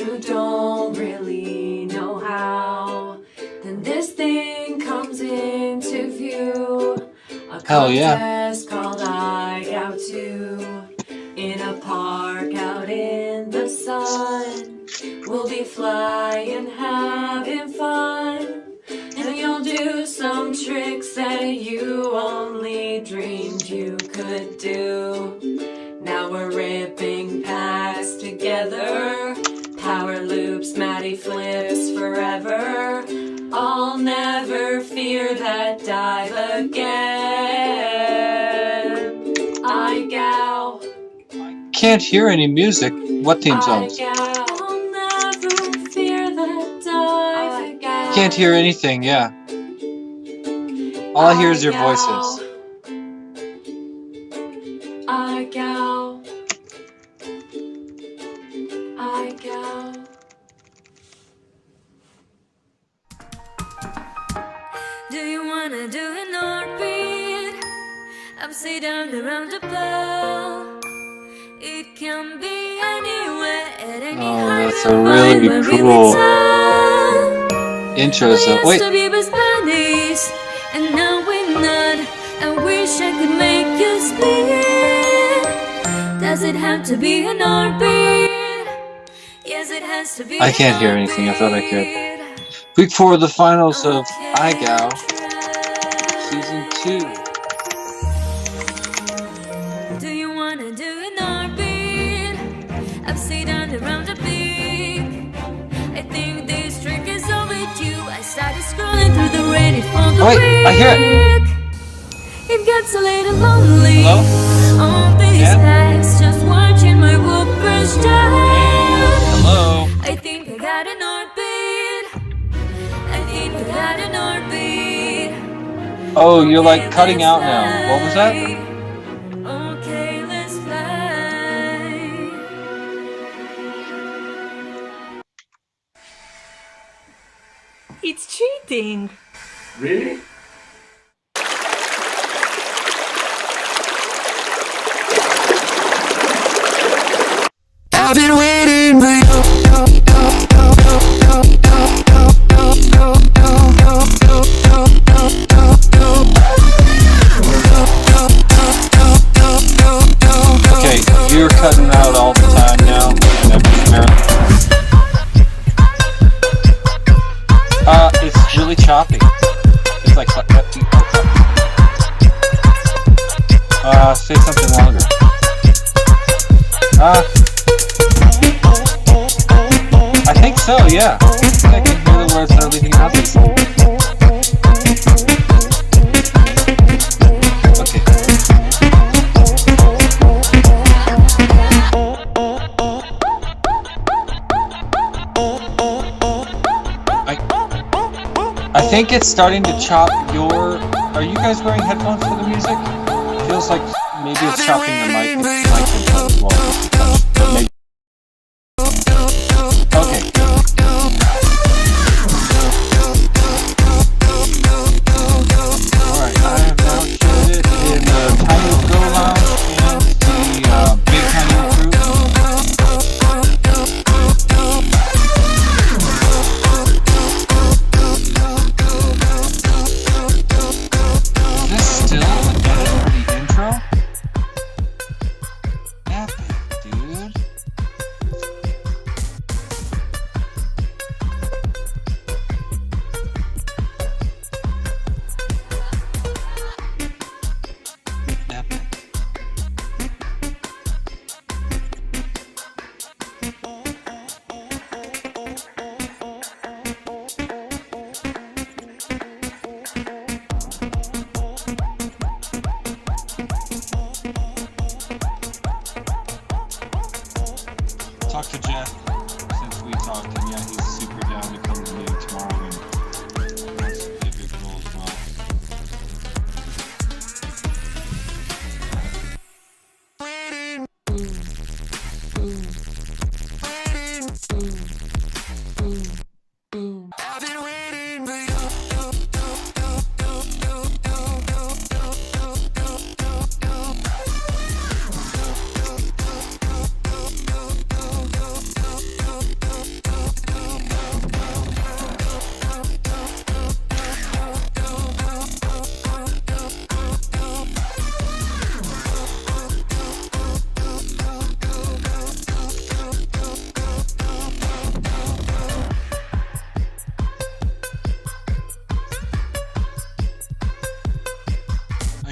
you don't really know how, then this thing comes into view. A contest called IGOW2 in a park out in the sun. We'll be flying, having fun, and you'll do some tricks that you only dreamed you could do. Now we're ripping packs together, power loops, Matty flips forever. I'll never fear that dive again. IGOW. Can't hear any music. What theme songs? I'll never fear that dive again. Can't hear anything, yeah. All I hear is your voices. IGOW. IGOW. Do you wanna do an orbit? Upside down around the ball. It can be anywhere at any height. That's a really cool intro. So wait. And now we're not. I wish I could make you spin. Does it have to be an orbit? Yes, it has to be. I can't hear anything. I thought I could. Week 4 of the finals of IGOW Season 2. Do you wanna do an orbit? Upside down around the peak. I think this trick is overdue. I started scrolling through the Reddit for the week. I hear it. It gets a little lonely. Hello? All these packs just watching my whoopers down. Hello? I think I got an orbit. I think I got an orbit. Oh, you're like cutting out now. What was that? Okay, let's fly. It's cheating. Really? I've been waiting for you. Okay, you're cutting out all the time now. It's really choppy. It's like say something longer. I think so, yeah. I think I can hear the words that are leaving out this. Okay. I think it's starting to chop your... Are you guys wearing headphones for the music? It feels like maybe it's chopping the mic as well. But maybe... Okay. Alright, I have now shared it in the Tiny Go Lounge and the Big Tiny Fruit. Is this still the intro? Epic, dude.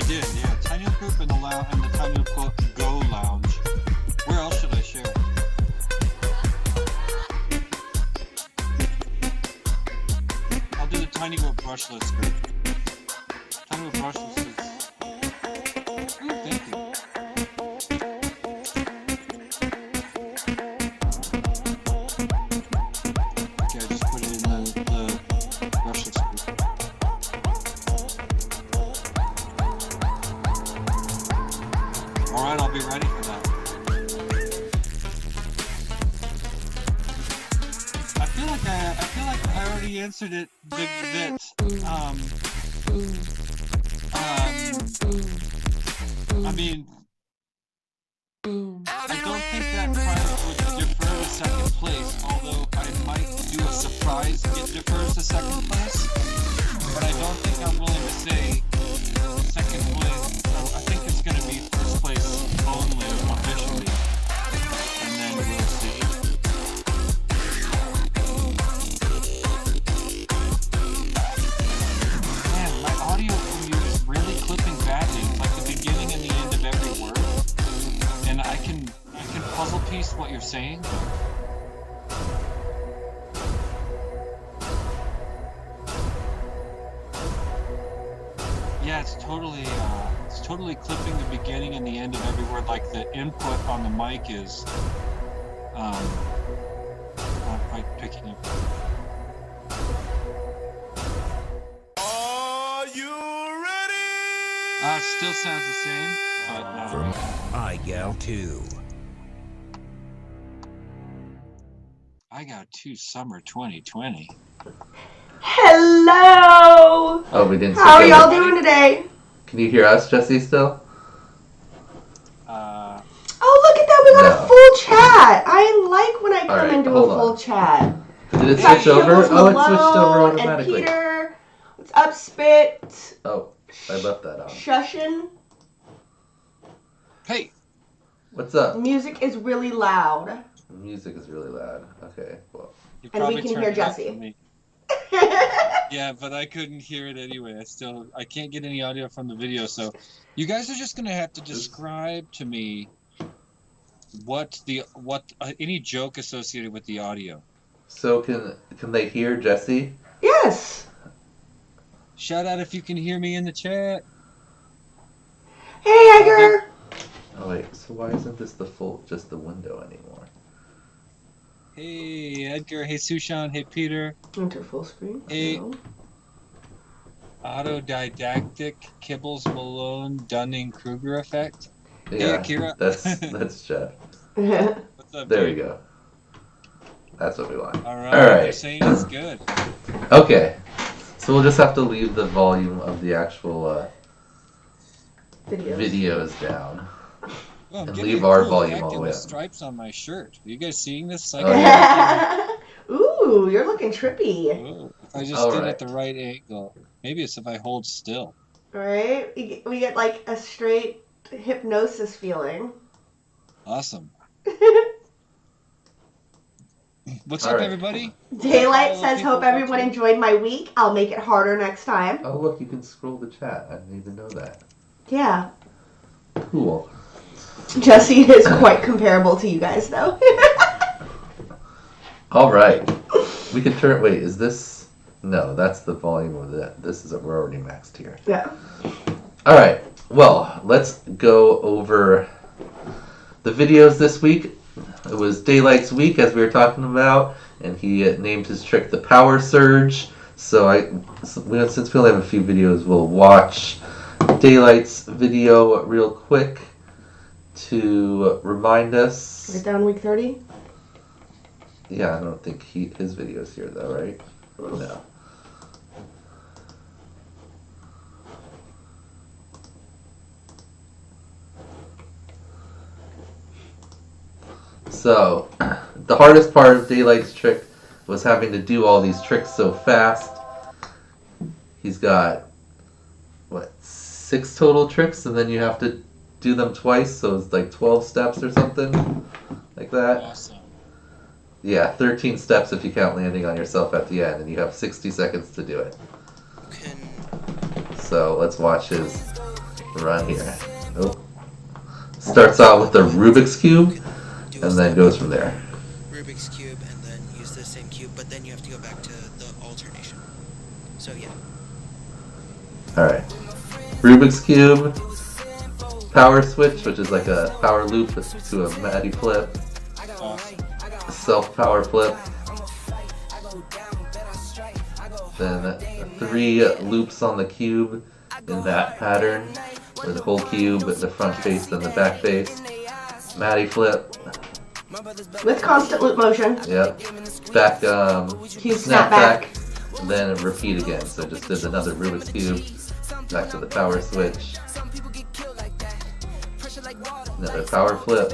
did, yeah. Tiny Hoop Group and the Tiny Hoop Go Lounge. Where else should I share? I'll do the Tiny Hoop Brushless group. Tiny Hoop Brushless is... Ooh, thank you. Okay, I just put it in the brushless group. Alright, I'll be ready for that. I feel like I already answered it. I mean, I don't think that prize would defer to second place, although I might do a surprise it defers to second place. But I don't think I'm willing to say second place. So I think it's going to be first place only officially, and then we'll see. Man, my audio from you is really clipping badly, like the beginning and the end of every word. And I can puzzle piece what you're saying. Yeah, it's totally clipping the beginning and the end of every word. Like the input on the mic is not quite picking up. Are you ready? It still sounds the same, but From IGOW2. IGOW2 Summer 2020. Hello! Oh, we didn't. How are skip y'all over. doing today? Can you hear us, Jesse, still? Oh, look at that. We got No. a full chat. I like when I come Alright, into a hold full on. chat. Did it We got switch over? Kibbles, Oh, it switched over Malone, automatically. And Peter. What's up, Spit? Oh, I left that on. Shushin. Hey, What's up? Music is really loud. The music is really loud. Okay, well. you And we probably can turned hear it up Jesse. for me. Yeah, but I couldn't hear it anyway. I can't get any audio from the video, so you guys are just gonna have to describe to me what any joke associated with the audio. So can they hear Jesse? Yes. Shout out if you can hear me in the chat. Hey, Edgar. Oh wait, so why isn't this just the window anymore? Hey Edgar, hey Sushan, hey Peter. Enter full screen. Hey. No. Autodidactic Kibbles Malone Dunning Kruger effect. Hey Yeah, Akira. that's Jeff. What's up, There we dude? go. That's what we want. Alright, All right. you're saying it's good. Okay, so we'll just have to leave the volume of the actual videos down. Oh, I'm And getting leave a our cool volume effect all the in way the up. stripes on my shirt. Are you guys seeing this? Oh, yeah. Ooh, you're looking trippy. Oh, if I just All did it right. at the right angle. Maybe it's if I hold still. Right? We get like a straight hypnosis feeling. Awesome. What's All up, right. everybody? Daylight Follow says, people hope everyone watching. enjoyed my week. I'll make it harder next time. Oh look, you can scroll the chat. I didn't even know that. Yeah. Cool. Jesse is quite comparable to you guys, though. All right. We can turn. Wait, is this? No, that's the volume of that. This is we're already maxed here. Yeah. All right. Well, let's go over the videos this week. It was Daylight's week, as we were talking about, and he named his trick the Power Surge. So since we only have a few videos, we'll watch Daylight's video real quick to remind us. Right down week 30? Yeah, I don't think his video's here though, right? No. So, the hardest part of Daylight's trick was having to do all these tricks so fast. He's got, 6 total tricks, and then you have to do them twice, so it's like 12 steps or something like that. Awesome. Yeah, 13 steps if you count landing on yourself at the end, and you have 60 seconds to do it. So let's watch his run here. Oh. Starts out with the Rubik's Cube and then goes from there. Rubik's Cube and then use the same cube, but then you have to go back to the alternation. So yeah. Alright. Rubik's Cube, power switch, which is like a power loop to a Matty flip, self power flip, then 3 loops on the cube in that pattern, with the whole cube, the front face and the back face, Matty flip. With constant loop motion. Yep. Back Cube snap snap back. and then repeat again. So just did another Rubik's Cube, back to the power switch, another power flip,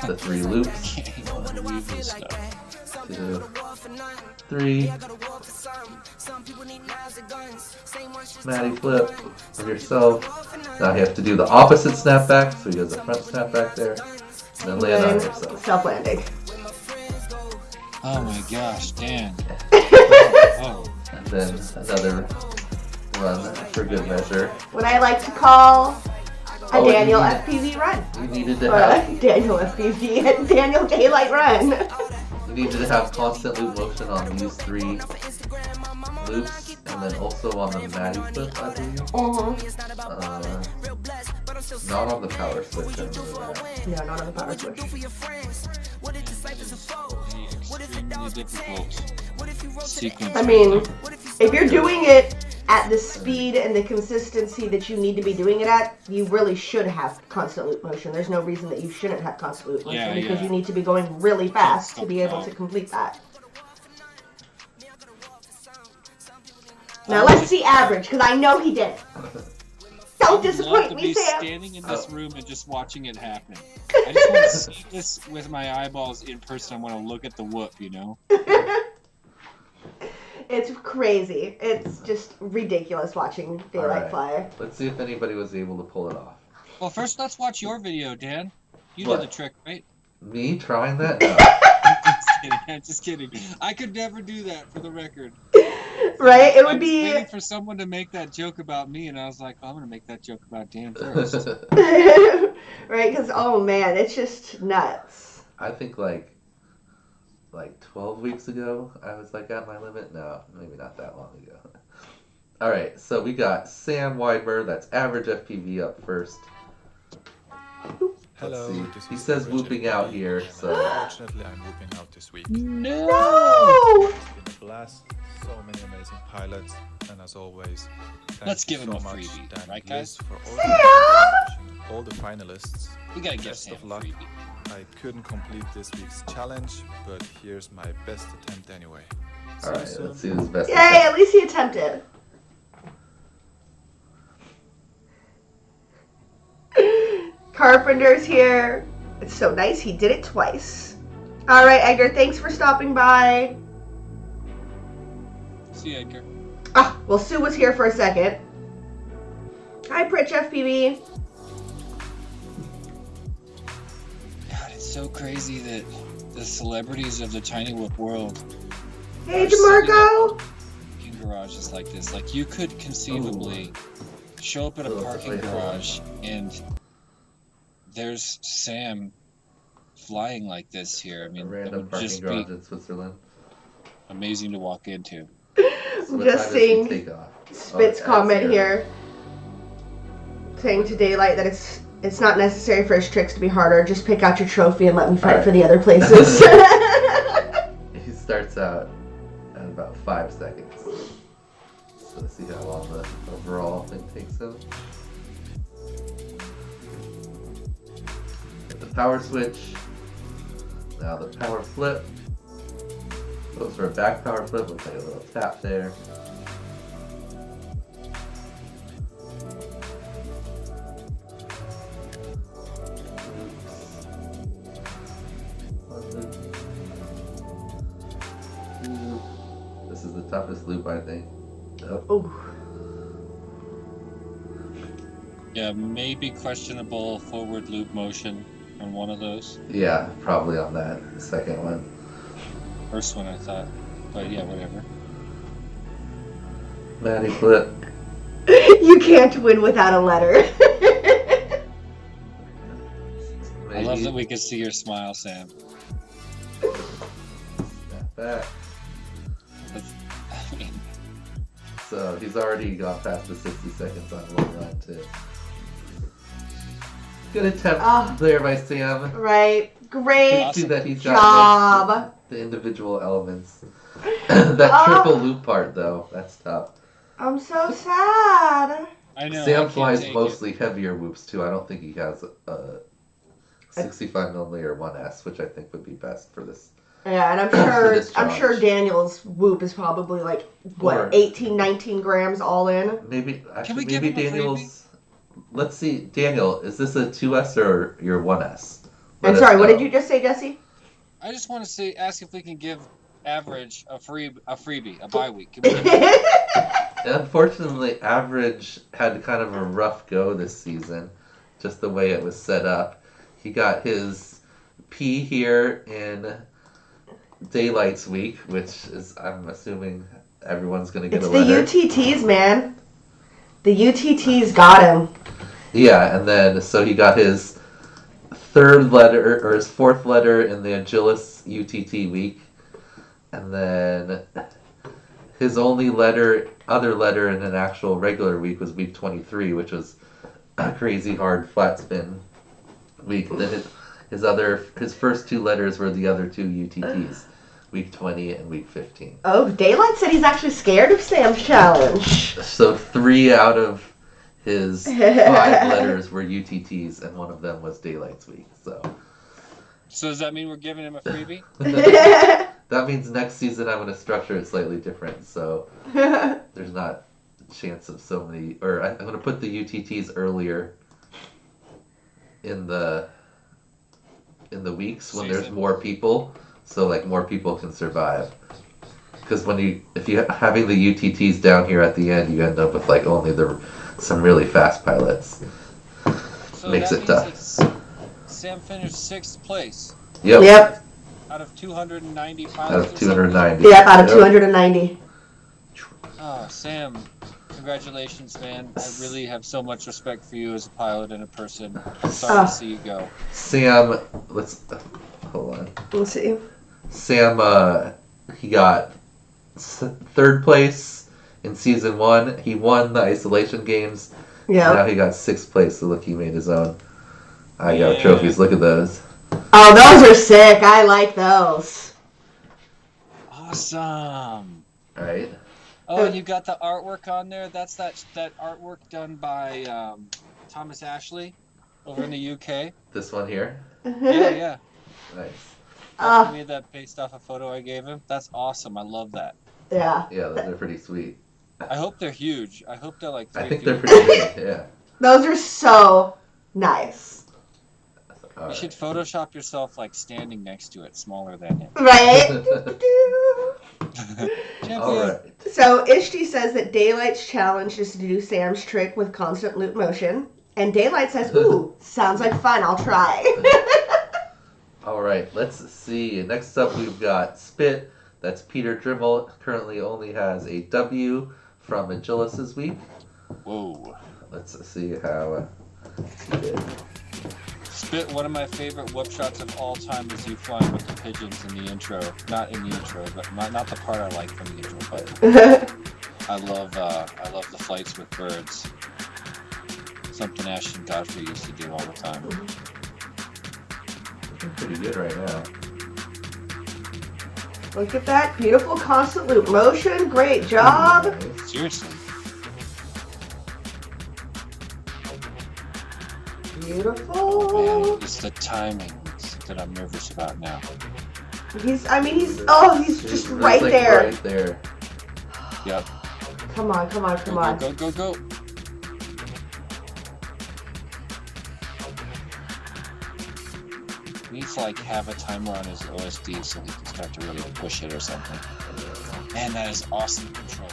the 3 loops, 2, 3, Matty flip of yourself. Now you have to do the opposite snapback, so he does the front snapback there, and then land on yourself. Self landing. Oh my gosh, Dan. Oh. And then another run for good measure. What I like to call a Oh, Daniel you FPV run. You needed to Or have a Daniel FPV, Daniel Daylight run. you needed to have constant loop motion on these 3 loops, and then also on the Matty flip, I believe. Not on the power switch. I remember that. No, not on the power switch. Extremely difficult sequence. I mean, if you're doing it at the speed and the consistency that you need to be doing it at, you really should have constant loop motion. There's no reason that you shouldn't have constant loop motion because you need to be going really fast to be able to complete that. Now let's see average, because I know he did. Don't disappoint me, Sam. Standing in this room and just watching it happen. I just want to see this with my eyeballs in person. I want to look at the whoop, you know? It's crazy. It's just ridiculous watching Daylight fly. Let's see if anybody was able to pull it off. Well, first let's watch your video, Dan. You What? did the trick, right? Me trying that? No. I'm just kidding. I could never do that, for the record. Right? It I would was be... waiting for someone to make that joke about me, and I was like, oh, I'm going to make that joke about Dan first. Right? Because, oh man, it's just nuts. I think like 12 weeks ago, I was like at my limit. No, maybe not that long ago. All right, so we got Sam Widemer, that's average FPV up first. Hello, Let's see. He says whooping out here, so Unfortunately, I'm whooping out this week. No! It's been a blast, so many amazing pilots, and as always, Let's thanks give him so a much, freebie, Dan right, and guys? Liz, for all the finalists. We got to give Best Sam of a luck. freebie. I couldn't complete this week's challenge, but here's my best attempt anyway. all right, let's see his best. Yay, at least he attempted. Carpenter's here. It's so nice. He did it twice. All right, Edgar, thanks for stopping by. See you, Edgar. Ah, well, Sue was here for a second. Hi, Pritch FPV. God, it's so crazy that the celebrities of the tiny whoop world Hey, are setting DeMarco. up parking garages like this. Like, you could conceivably show up at a parking garage and there's Sam flying like this here. I A mean, that random would parking just garage be in Switzerland. amazing to walk into. So I'm what just time does he seeing take off? Spit's Oh, comment that's here, saying to Daylight that it's not necessary for his tricks to be harder. Just pick out your trophy and let me fight Alright. for the other places. He starts out at about 5 seconds. So let's see how long the overall thing takes him. Get the power switch. Now the power flip. Goes for a back power flip. Looks like a little tap there. This is the toughest loop, I think. Nope. Ooh. Yeah, maybe questionable forward loop motion on one of those. Yeah, probably on that second one. First one, I thought. But yeah, whatever. Matty flip. You can't win without a letter. I love that we can see your smile, Sam. Snap back. I mean, So he's already got past the 60 seconds on one line too. Good attempt there by Sam. Right. Great Awesome. That he's got job. the individual elements. That triple loop part though, that's tough. I'm so sad. I know. I Sam can't flies take mostly heavier whoops too. I don't think he has a 65mm or 1S, which I think would be best for this. Yeah, and I'm sure Daniel's whoop is probably like what, 18, 19 grams all in. Maybe Can we give him a Daniel's. Let's see, Daniel, is this a 2S or your 1S? I'm sorry, what did you just say, Jesse? I just want to ask if we can give Average a freebie, a bye week. Can we give him Unfortunately, Average had kind of a rough go this season, just the way it was set up. He got his P here in Daylight's week, which is, I'm assuming everyone's going to get a letter. It's the UTTs, man. The UTTs got him. Yeah, and then, so he got his third letter, or his fourth letter in the Agilis UTT week. And then his only other letter in an actual regular week was week 23, which was a crazy hard flat spin week. And then his first two letters were the other two UTTs, week 20 and week 15. Oh, Daylight said he's actually scared of Sam's challenge. So 3 out of his 5 letters were UTTs, and one of them was Daylight's week. So does that mean we're giving him a freebie? That means next season I'm going to structure it slightly different, so there's not a chance of so many, or I'm going to put the UTTs earlier in the weeks when there's more people, so like more people can survive. Because if you having the UTTs down here at the end, you end up with like only some really fast pilots. So Makes it tough. Sam finished 6th place. Yep. Out of 290 pilots. Out of 290. Yeah, out of 290. Oh, Sam, congratulations, man. I really have so much respect for you as a pilot and a person. I'm sorry to see you go. Sam, hold on. Let's see. Sam, he got 3rd place in season 1. He won the isolation games. Yeah. Now he got 6th place, so look, he made his own IGOW trophies. Look at those. Oh, those are sick. I like those. Awesome. Right. Oh, and you got the artwork on there? That's that artwork done by Thomas Ashley over in the UK. This one here? Yeah. Nice. He made that based off a photo I gave him. That's awesome. I love that. Yeah. Yeah, those are pretty sweet. I hope they're huge. I hope they're like 3 I think feet. they're pretty big, yeah. Those are so nice. You should Photoshop yourself like standing next to it, smaller than it. Right? Alright. So Ishti says that Daylight's challenge is to do Sam's trick with constant loop motion. And Daylight says, ooh, sounds like fun, I'll try. Alright, let's see. Next up we've got Spit. That's Peter Drimmel. Currently only has a W from Agilis' week. Whoa. Let's see how he did. Spit, one of my favorite whoop shots of all time is you flying with the pigeons in the intro. Not in the intro, but not the part I like from the intro, but I love the flights with birds. Something Ashton Godfrey used to do all the time. Pretty good right now. Look at that beautiful constant loop motion. Great job. Seriously. Beautiful. Oh, man, it's the timing that I'm nervous about now. He's just right like there. Right there. Yep. Come on. Go. He needs to like have a timer on his OSD so he can start to really push it or something. Man, that is awesome control.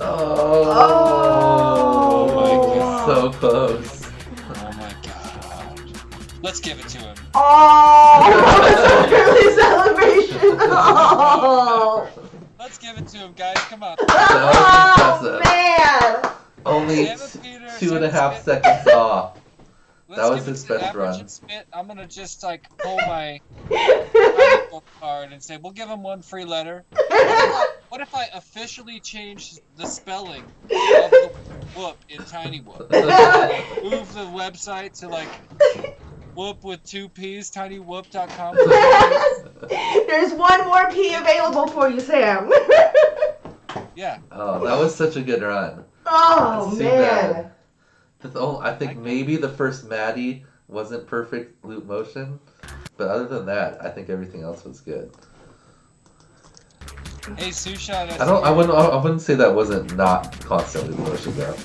Oh my God. So close. Oh my God. Let's give it to him. Oh, early celebration. Oh. Let's give it to him, guys. Come on. Oh, man. Only Damn it, Peter, 2.5 seconds off. Let's That was give his it to best Average run. and Spit. I'm gonna just like pull my card and say we'll give him one free letter. What if I officially change the spelling of the whoop in Tiny Whoop? Move the website to like whoop with 2 P's, tinywhoop.com. There's one more P available for you, Sam. Yeah. Oh, that was such a good run. Oh, That's too man. bad. I think maybe the first Maddie wasn't perfect loop motion, but other than that, I think everything else was good. Hey, Sushan. I wouldn't say that wasn't not constant loop motion though.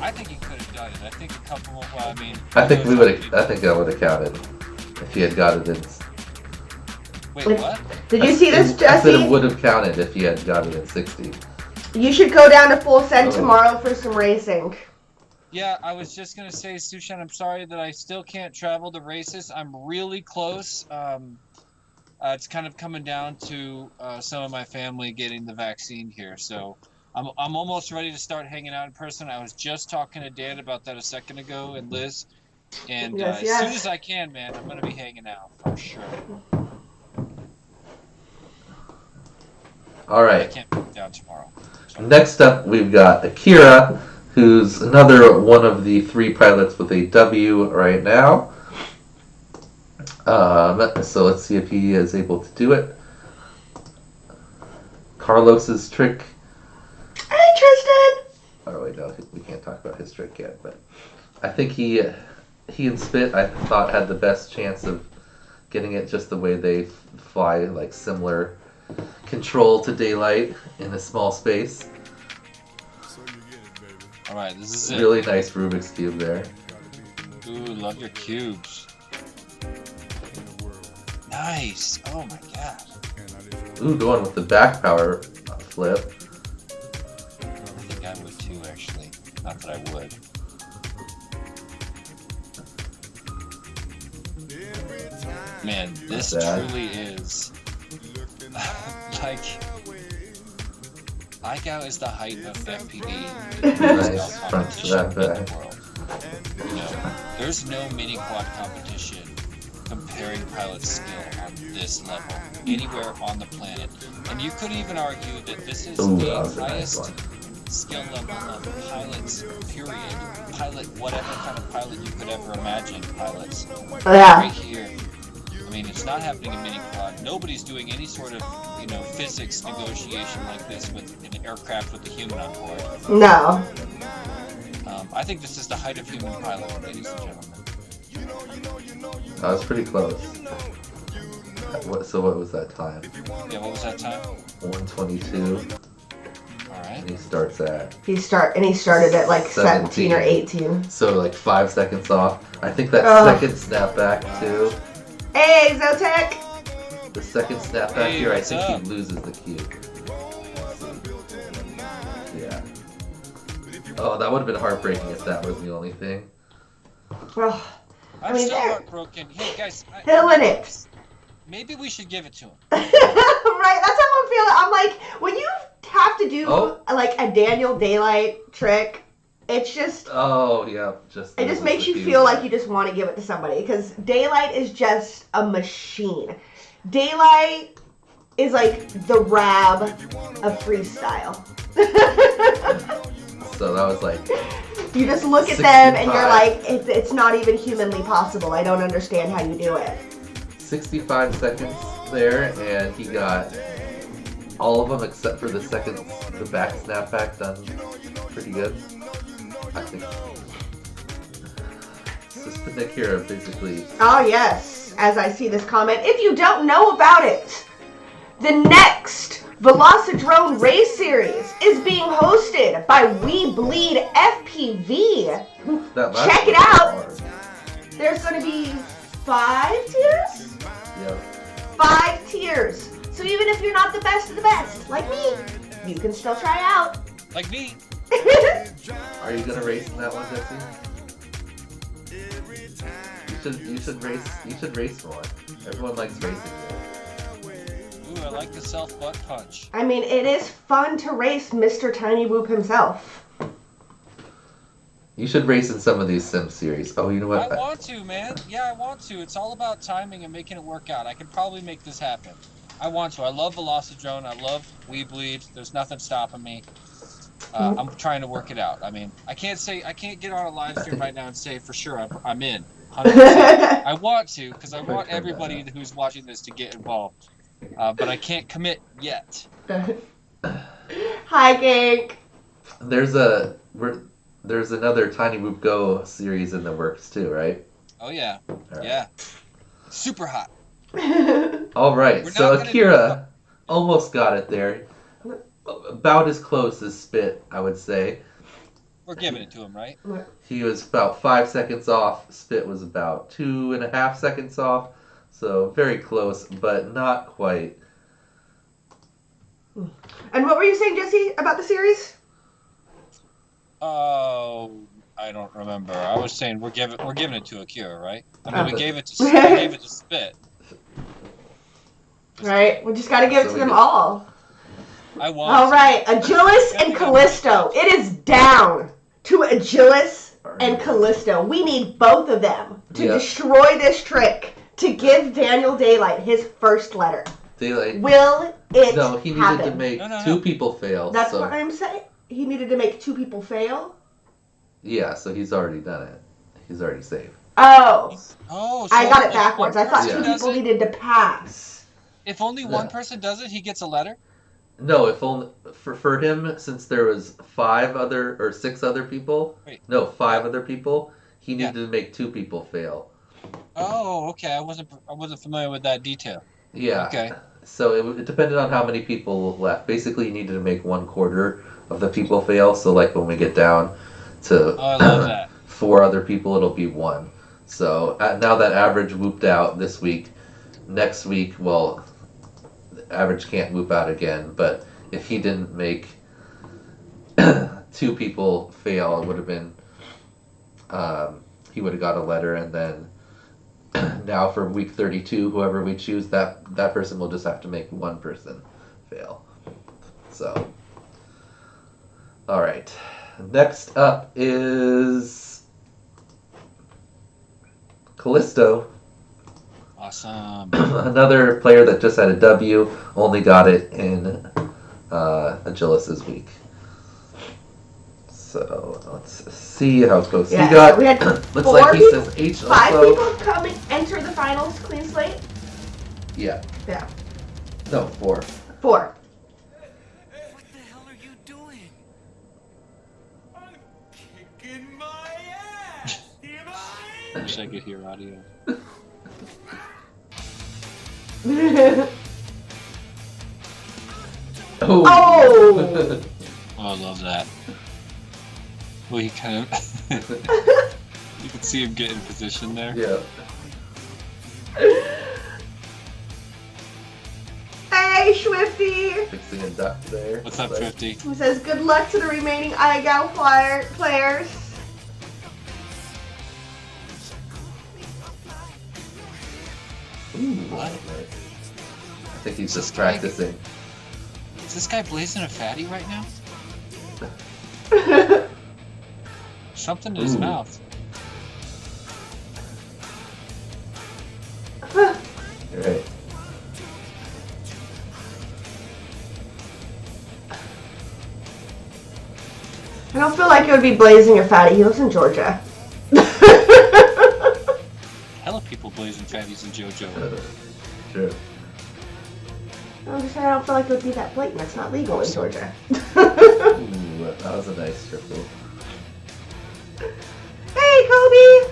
I think he could have done it. I think a couple of, I mean. I think that would have counted if he had got it in. Wait, what? Did you see this, I said Jesse? it would have counted if he had got it in 60. You should go down to Full Send Oh. tomorrow for some racing. Yeah, I was just gonna say, Sushan, I'm sorry that I still can't travel to races. I'm really close. It's kind of coming down to some of my family getting the vaccine here, so I'm almost ready to start hanging out in person. I was just talking to Dan about that a second ago, and Liz, and as soon as I can, man, I'm gonna be hanging out for sure. All right. I can't be down tomorrow. Next up, we've got Akira, who's another one of the 3 pilots with a W right now. So let's see if he is able to do it. Carlos's trick. Hey, Tristan. Oh wait, no, we can't talk about his trick yet. But I think he and Spit, I thought, had the best chance of getting it just the way they fly, like similar control to daylight in a small space. All right, this is it. Really nice Rubik's Cube there. Ooh, love your cubes. Nice. Oh my god. Ooh, going with the back power flip. I think I would too, actually. Not that I would. Man, this truly is like IGOW is the height of FPV. Nice front snap back. You know, there's no mini quad competition comparing pilot skill on this level anywhere on the planet, and you could even argue that this is the highest skill level of pilots. Period. Pilot, whatever kind of pilot you could ever imagine. Pilots. Yeah. Right here. I mean, it's not happening in mini quad. Nobody's doing any sort of, you know, physics negotiation like this with an aircraft with a human on board. No. I think this is the height of human pilot, ladies and gentlemen. That was pretty close. So what was that time? Yeah, what was that time? 1:22. Alright. And he starts at. He started at like 17 or 18. So like 5 seconds off. I think that second snapback too. Hey, Zotec! The second snapback here, I think he loses the cube. Yeah. Oh, that would have been heartbreaking if that was the only thing. Well, I'm still heartbroken. Hey guys, killing it. Maybe we should give it to him. Right, that's how I'm feeling. I'm like, when you have to do like a Daniel Daylight trick, it's just. Oh yeah, it just makes you feel like you just want to give it to somebody, because Daylight is just a machine. Daylight is like the Rab of freestyle. So that was like. You just look at them and you're like, it's not even humanly possible. I don't understand how you do it. 65 seconds there, and he got all of them except for the back snapback done pretty good. I think. Suspended Akira basically. Oh yes, as I see this comment. If you don't know about it, the next Velocidrone Race Series is being hosted by We Bleed FPV. Check it out. There's going to be 5 tiers? Yep. 5 tiers. So even if you're not the best of the best, like me, you can still try out. Like me. Are you going to race in that one, Jesse? You You should race more. Everyone likes racing. Ooh, I like the self butt punch. I mean, it is fun to race Mr. Tiny Whoop himself. You should race in some of these sim series. Oh, you know what? I want to, man. Yeah, I want to. It's all about timing and making it work out. I can probably make this happen. I want to. I love Velocidrone. I love Weebleed. There's nothing stopping me. I'm trying to work it out. I mean, I can't get on a live stream right now and say for sure I'm in. 100%. I want to because I want everybody who's watching this to get involved. But I can't commit yet. Hi, Gank. There's another Tiny Whoop Go series in the works too, right? Oh yeah, right. Yeah. Super hot. All right, so Akira almost got it there. About as close as Spit, I would say. We're giving it to him, right? He was about 5 seconds off. Spit was about 2.5 seconds off. So very close, but not quite. And what were you saying, Jesse, about the series? Oh, I don't remember. I was saying we're giving it to Akira, right? I mean, we gave it to Spit. Right, we just got to give it to them all. All right, Agilis and Callisto. It is down to Agilis and Callisto. We need both of them to destroy this trick, to give Daniel Daylight his first letter. Daylight. Will it No, he needed happen? to make two people fail. That's what I'm saying. He needed to make 2 people fail? Yeah, so he's already done it. He's already safe. Oh. So I got it backwards. I thought 2 does people it? needed to pass. If only one person does it, he gets a letter? No, if only for him, since there was 6 other people. Wait. No, 5 other people. He needed to make 2 people fail. Oh, okay. I wasn't familiar with that detail. Yeah. Okay. So it depended on how many people left. Basically, you needed to make 1/4 of the people fail. So like when we get down to I love that. 4 other people, it'll be 1. So now that average whooped out this week. Next week, well, average can't whoop out again. But if he didn't make 2 people fail, it would have been he would have got a letter, and then now for week 32, whoever we choose, that person will just have to make 1 person fail. So, all right. Next up is Callisto. Awesome. Another player that just had a W, only got it in Agilis's week. So let's see how it goes. Yeah, he got. we had looks 4 like he people, says H 5 also. people come and enter the finals clean slate? Yeah. Yeah. No, 4. 4. What the hell are you doing? I'm kicking my ass! I wish I could hear audio. Oh! Oh! Oh, I love that. Well, he kind of... you can see him get in position there. Yeah. Hey, Swifty! Fixing a duck there. What's up, Swifty? Who says good luck to the remaining IGOW players. Ooh, What? I think he's just practicing. Is this guy blazing a fatty right now? Something in his mouth. You're right. I don't feel like it would be blazing a fatty. He lives in Georgia. Hella people blazing fatties in JoJo. True. I'm just saying I don't feel like it would be that blatant. It's not legal in Georgia. Ooh, that was a nice triple. Hey, Kobe!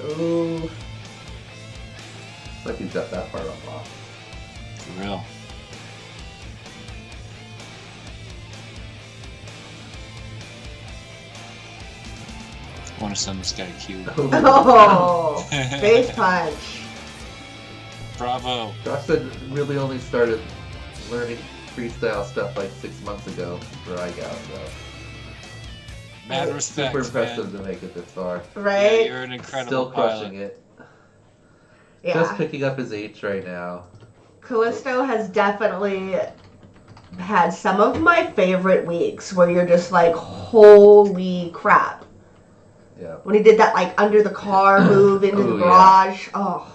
Oh. Looks like he's got that part off. For real. I want to send this guy a cue. Oh! Face punch. Bravo. Josh said really only started learning freestyle stuff like 6 months ago for IGOW, so. Mad respect, Super impressive man. to make it this far. Right? Yeah, you're an incredible Still crushing pilot. it. Yeah. Just picking up his H right now. Callisto has definitely had some of my favorite weeks where you're just like, holy crap. Yeah. When he did that like under the car move into the Ooh, garage. Oh.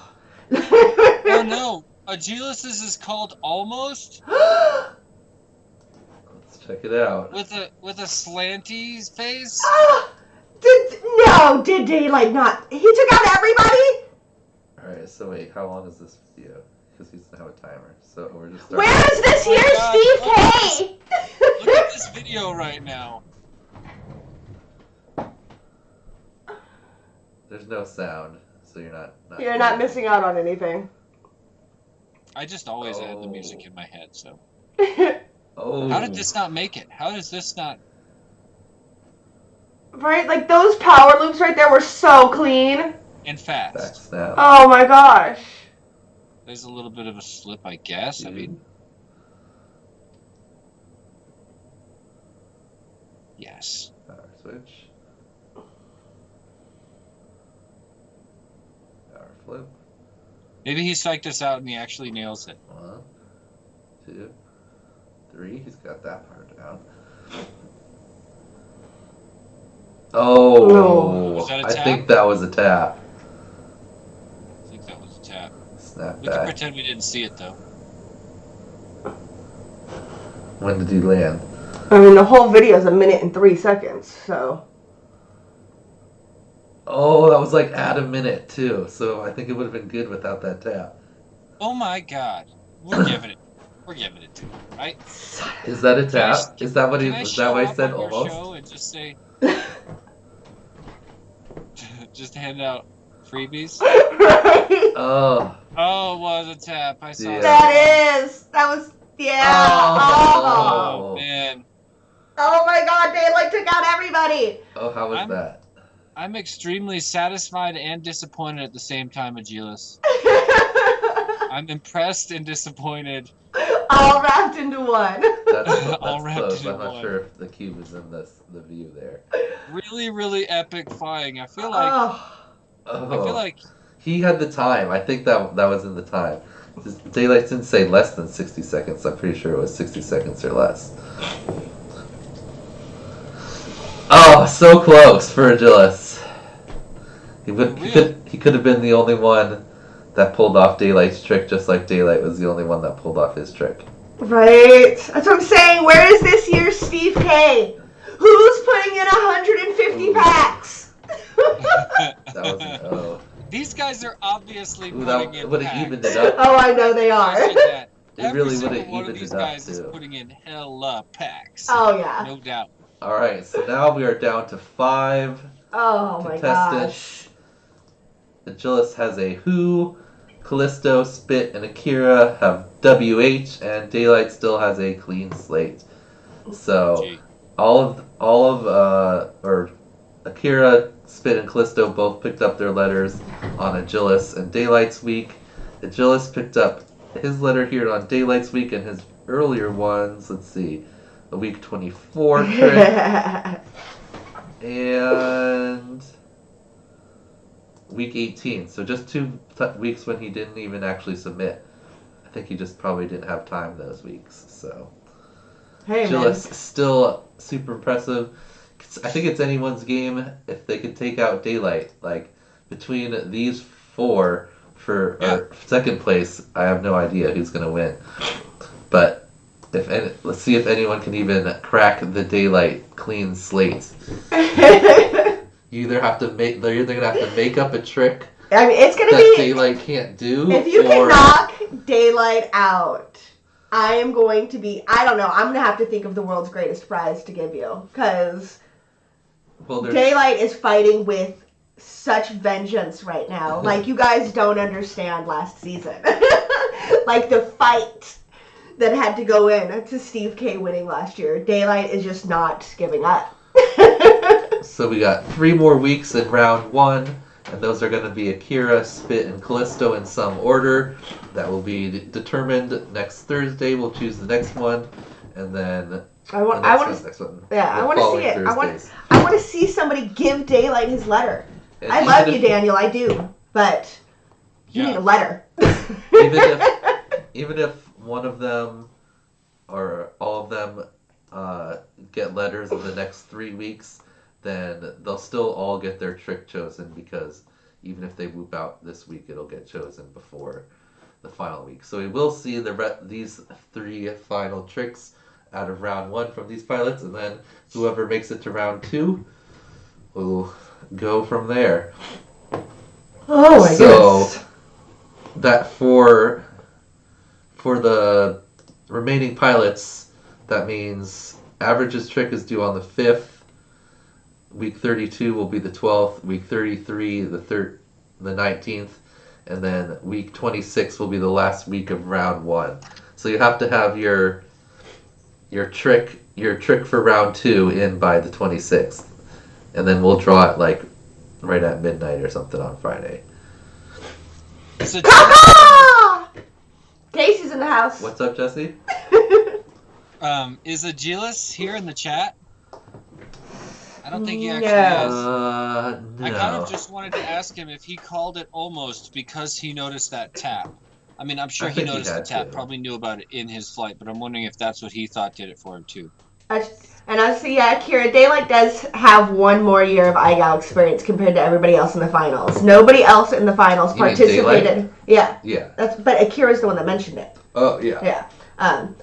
Oh no! Agilis's is called Almost? Let's check it out. With a slanty face? Did Daylight not? He took out everybody? Alright, so wait, how long is this video? Because he doesn't have a timer. So we're just starting. Where is this here, Steve K? Look at this video right now. There's no sound, so you're not You're not missing out on anything. I just always add the music in my head, so. Oh. How did this not make it? How does this not... Right? Like those power loops right there were so clean. And fast. Back snap. Oh my gosh. There's a little bit of a slip, I guess. I mean... Yes. Power switch. Power flip. Maybe he psyched us out and he actually nails it. 1, 2, 3. He's got that part down. Oh, Was that a I tap? think that was a tap. I think that was a tap. Snap We can back. pretend we didn't see it, though. When did he land? I mean, the whole video is 1 minute and 3 seconds, so. Oh, that was like at a minute too. So I think it would have been good without that tap. Oh my god. We're giving it. We're giving it to him, right? Is that a tap? Is that what he? Can I Is show that why he up said on your almost? show and just say, just hand out freebies? Right? Oh. Oh, it was a tap. I saw Yeah. That was, yeah. Oh, Oh. man. Oh my god, Daylight took out everybody. Oh, how was that? I'm extremely satisfied and disappointed at the same time, Agilis. I'm impressed and disappointed. All wrapped into one. That's All wrapped close. into I'm not one. sure if the cube is in the view there. Really, really epic flying. I feel like. Oh. Oh. I feel like. He had the time. I think that was in the time. Daylight didn't say less than 60 seconds. I'm pretty sure it was 60 seconds or less. Oh, so close for Agilis. He could have been the only one that pulled off Daylight's trick, just like Daylight was the only one that pulled off his trick. Right. That's what I'm saying. Where is this year's Steve K? Who's putting in 150 packs? That was an O. These guys are obviously Ooh, putting that in would have packs. evened it up. Oh, I know they are. It Every really would single have one of evened these it up guys is too. putting in hella packs. Oh, yeah. No doubt. All right, so now we are down to 5 Oh, my contestants. gosh. Agilis has a Who, Callisto, Spit, and Akira have WH, and Daylight still has a clean slate. So Gee. all of Akira, Spit, and Callisto both picked up their letters on Agilis and Daylight's week. Agilis picked up his letter here on Daylight's week, and his earlier ones, let's see, the week 24 trick and week 18. So just 2 weeks when he didn't even actually submit. I think he just probably didn't have time those weeks. So Hey, man. Agilis still super impressive. I think it's anyone's game if they could take out Daylight. Like between these 4 for second place, I have no idea who's gonna win. But let's see if anyone can even crack the Daylight clean slate. They're either gonna have to make up a trick I mean, it's gonna that be. Daylight can't do. If you or... can knock Daylight out, I am going to be. I don't know. I'm gonna have to think of the world's greatest prize to give you, because Daylight is fighting with such vengeance right now. Like, you guys don't understand last season. Like the fight that had to go in to Steve K winning last year. Daylight is just not giving up. So we got 3 more weeks in round 1, and those are going to be Akira, Spit, and Callisto in some order. That will be determined next Thursday. We'll choose the next one, and then I want to see it. I want to I want to see somebody give Daylight his letter. And I love you, Daniel. I do, but you need a letter. even if one of them or all of them get letters in the next 3 weeks, then they'll still all get their trick chosen, because even if they whoop out this week, it'll get chosen before the final week. So we will see these 3 final tricks out of round 1 from these pilots, and then whoever makes it to round 2 will go from there. Oh my goodness. So that for the remaining pilots, that means Average's trick is due on the 5th. Week 32 will be the 12th. Week 33 the 19th, and then week 26 will be the last week of round 1. So you have to have your trick for round 2 in by the 26th, and then we'll draw it like right at midnight or something on Friday. Casey's in the house. What's up, Jesse? Is Agilis here in the chat? I don't think he actually No. is. No. I kind of just wanted to ask him if he called it almost because he noticed that tap. I mean, I'm sure I he think he noticed the had tap, to. probably knew about it in his flight, but I'm wondering if that's what he thought did it for him too. And I see, Kira, Daylight does have 1 more year of IGOW experience compared to everybody else in the finals. Nobody else in the finals You mean participated. Daylight? Yeah. Yeah. But Akira's the one that mentioned it. Oh, yeah. Yeah.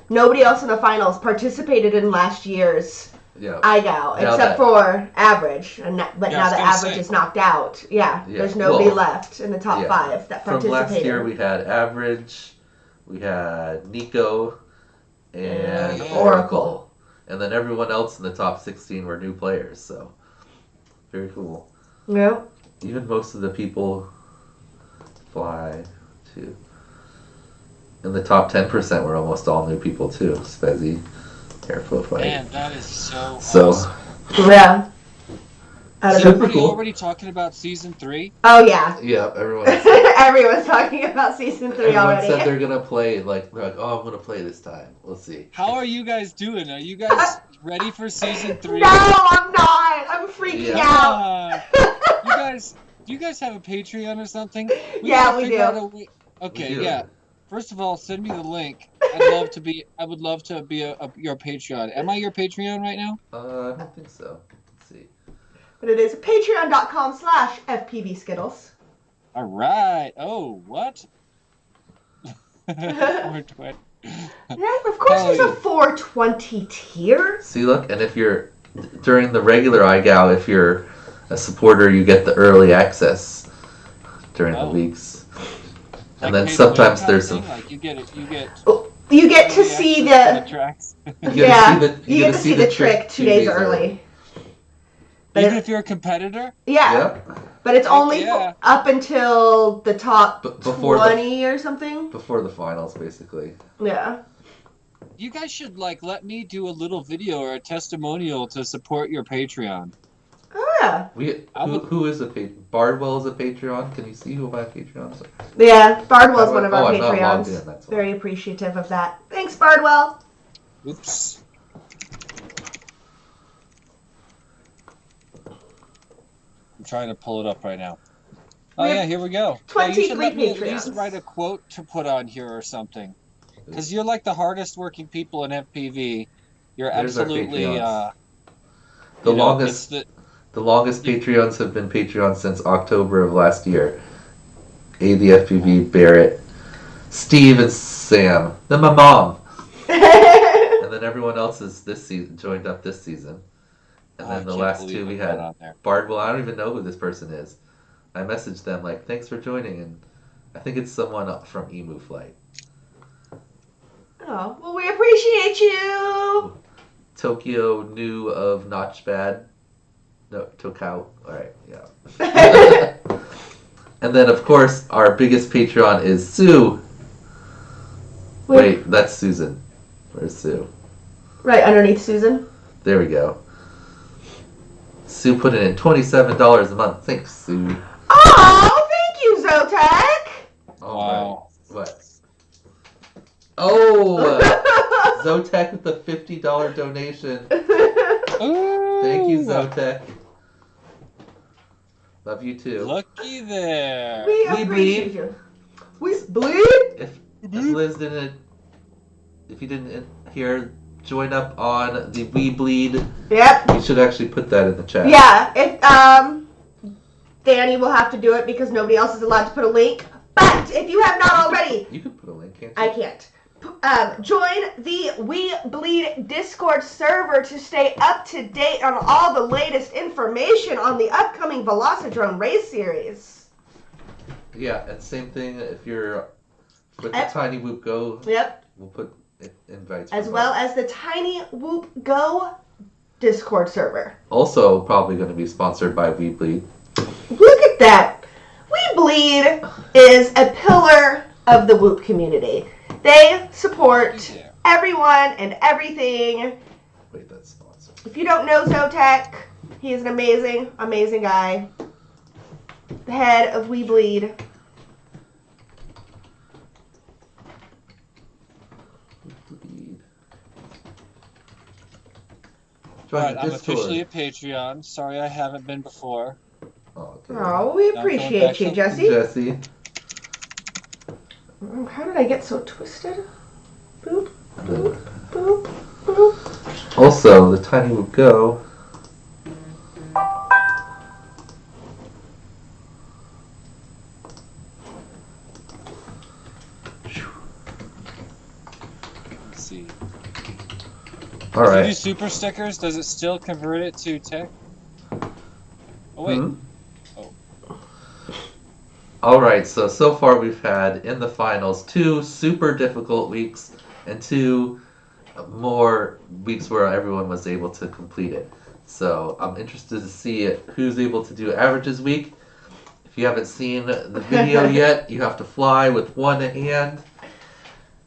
Nobody else in the finals participated in last year's Yeah. IGOW except for Average, but Yeah, now I was that gonna Average say. is knocked out. Yeah. Yeah. There's nobody Well, left in the top 5 that From participated. last year, we had Average, we had Nico, and And Oracle. And then everyone else in the top 16 were new players, so very cool. Yeah. Even most of the people fly too. And the top 10% were almost all new people too. Spezzy, Airfoot Fight. Man, that is so So, awesome. Yeah. Is Super everybody cool. already talking about season 3? Oh, yeah. yeah, everyone Everyone's talking about season 3 everyone already. said they're gonna play. Like, they're like, oh, I'm gonna play this time. We'll see. How are you guys doing? Are you guys ready for season 3? No, I'm not. I'm freaking Yeah. out. Do you guys have a Patreon or something? Yeah, gotta we figure do. out a way- Okay, We do. yeah. First of all, send me the link. I would love to be your Patreon. Am I your Patreon right now? I don't think so. Let's see. But it is patreon.com/FPV Skittles. All right. Oh, what? 420. Yeah, of course there's a 420 tier. See, look, and if you're during the regular IGOW, if you're a supporter, you get the early access during the weeks. And then pay to sometimes win there's kind some. of thing? Like you get You get to early see access to the tracks. You yeah. get to see You get to see the trick 2 days early. But Even if you're a competitor? Yeah. Yep. But it's only Yeah. up until the top Before 20 or something. before the finals, basically. Yeah. You guys should let me do a little video or a testimonial to support your Patreon. Oh, yeah. Who is a Bardwell is a Patreon? Can you see who my Patreons are? Yeah, Bardwell's one of our I'm not logged Patreons. in, that's why. Very appreciative of that. Thanks, Bardwell. Oops. I'm trying to pull it up right now. Oh We have yeah, here we go. 23 you should let me at least Patreons. write a quote to put on here or something. Because you're like the hardest working people in FPV. You're There's our absolutely Patreons. you know, The longest Patreons have been Patreons since October of last year. ADFPV, Barrett, Steve, and Sam. Then my mom. And then everyone else is joined up this season. And then the last 2 we had Bardwell. I don't even know who this person is. I messaged them like, thanks for joining, and I think it's someone up from Emu Flight. Oh, well, we appreciate you. Tokyo New of Notchbad. No, Tokau. Alright, yeah. And then, of course, our biggest Patreon is Sue. Wait, that's Susan. Where's Sue? Right underneath Susan. There we go. Sue put in $27 a month. Thanks, Sue. Oh, thank you, Zotek. Wow. What? Oh! Zotek with the $50 donation. Thank you, Zotek. Love you too. Looky there. We We appreciate bleed. you. We bleed. If Liz didn't, if you didn't hear, join up on the We Bleed. Yep. You should actually put that in the chat. Yeah. If Danny will have to do it because nobody else is allowed to put a link. But if you have not already, You could put a link, can't you? I can't. Join the We Bleed Discord server to stay up to date on all the latest information on the upcoming Velocidrone race series. Yeah, and same thing if you're with the Yep. Tiny Whoop Go. Yep. We'll put invites. As for well both. as the Tiny Whoop Go Discord server. Also, probably going to be sponsored by We Bleed. Look at that. We Bleed is a pillar of the Whoop community. They support everyone and everything. Wait, that's sponsored. If you don't know Zotek, he is an amazing, amazing guy. The head of We Bleed. Right, I'm officially a Patreon. Sorry I haven't been before. Oh, okay. Oh, we appreciate you, Jesse. Jesse. How did I get so twisted? Boop, boop, boop, boop. Also, the Tiny Whoop Go. Let's see. All If you right. do super stickers, does it still convert it to tech? Oh wait. Hmm? All right. So far we've had in the finals 2 super difficult weeks and 2 more weeks where everyone was able to complete it. So I'm interested to see who's able to do averages week. If you haven't seen the video yet, you have to fly with one hand.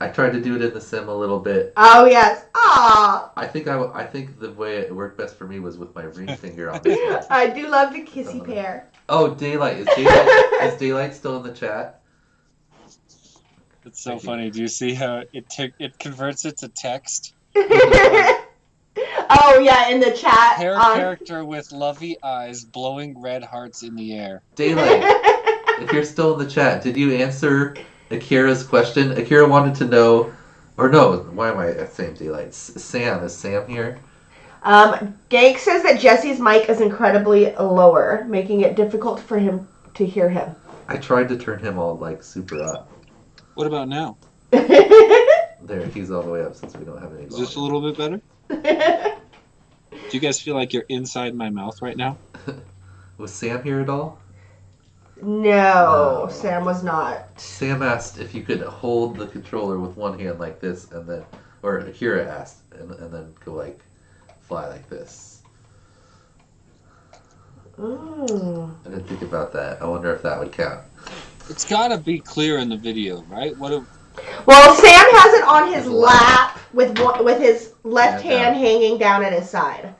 I tried to do it in the sim a little bit. Oh, yes. Aww. I think the way it worked best for me was with my ring finger on this one. I do love the kissy pair. Oh, Daylight. Is Daylight still in the chat? It's so funny. Do you see how it converts it to text? Oh, yeah, in the chat. Hair character with lovey eyes blowing red hearts in the air. Daylight, if you're still in the chat, did you answer Akira's question? Akira wanted to know, or no, why am I saying Daylight? Sam, is Sam here? Gank says that Jesse's mic is incredibly lower, making it difficult for him to hear him. I tried to turn him all like super up. What about now? There, he's all the way up since we don't have any. Is this a little bit better? Do you guys feel like you're inside my mouth right now? Was Sam here at all? No, Sam was not. Sam asked if you could hold the controller with one hand like this, and then, or Akira asked, and then go like, fly like this. Ooh. I didn't think about that. I wonder if that would count. It's gotta be clear in the video, right? Well, Sam has it on his lap with his left hand hanging down at his side.